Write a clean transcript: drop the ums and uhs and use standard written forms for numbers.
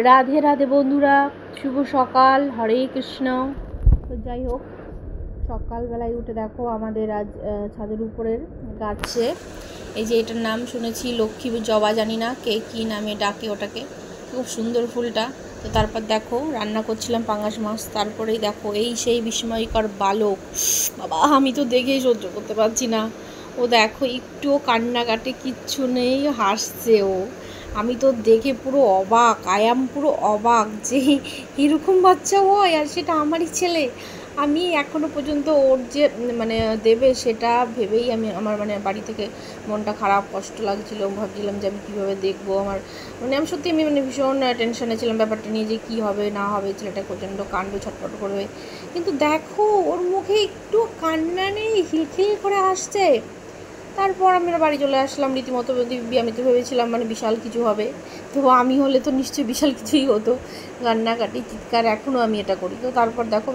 রাধে রাধে বন্ধুরা, শুভ সকাল, হরে কৃষ্ণ। তো যাই হোক, সকালবেলায় উঠে দেখো আমাদের আজ ছাদের উপরের গাছে এই যে এটার নাম শুনেছি লক্ষ্মী জবা, জানি না কে কী নামে ডাকে ওটাকে, খুব সুন্দর ফুলটা। তো তারপর দেখো রান্না করছিলাম পাঙ্গাস মাছ, তারপরেই দেখো এই সেই বিস্ময়কর বালক, বাবা আমি তো দেখেই সহ্য করতে পারছি না। ও দেখো একটুও কান্নাকাটি কিচ্ছু নেই, হাসছে ও। আমি তো দেখে পুরো অবাক, আয়াম পুরো অবাক যে এরকম বাচ্চা হয়, আর সেটা আমারই ছেলে। আমি এখনও পর্যন্ত ওর যে মানে দেবে সেটা ভেবেই আমি আমার বাড়ি থেকে মনটা খারাপ, কষ্ট লাগছিল। ভাবছিলাম যে আমি কীভাবে দেখবো, আমি সত্যি আমি ভীষণ টেনশনে ছিলাম ব্যাপারটা নিয়ে, যে কী হবে না হবে, ছেলেটা প্রচণ্ড কাণ্ড ছটফট করবে। কিন্তু দেখো ওর মুখে একটু কান্না নেই, খিলখিল করে আসছে। তারপর আমরা বাড়ি চলে আসলাম রীতিমতো। আমি তো ভেবেছিলাম বিশাল কিছু হবে, তো আমি হলে তো নিশ্চয়ই বিশাল কিছুই হতো, কান্নাকাটি চিৎকার, এখনও আমি এটা করি। তো তারপর দেখো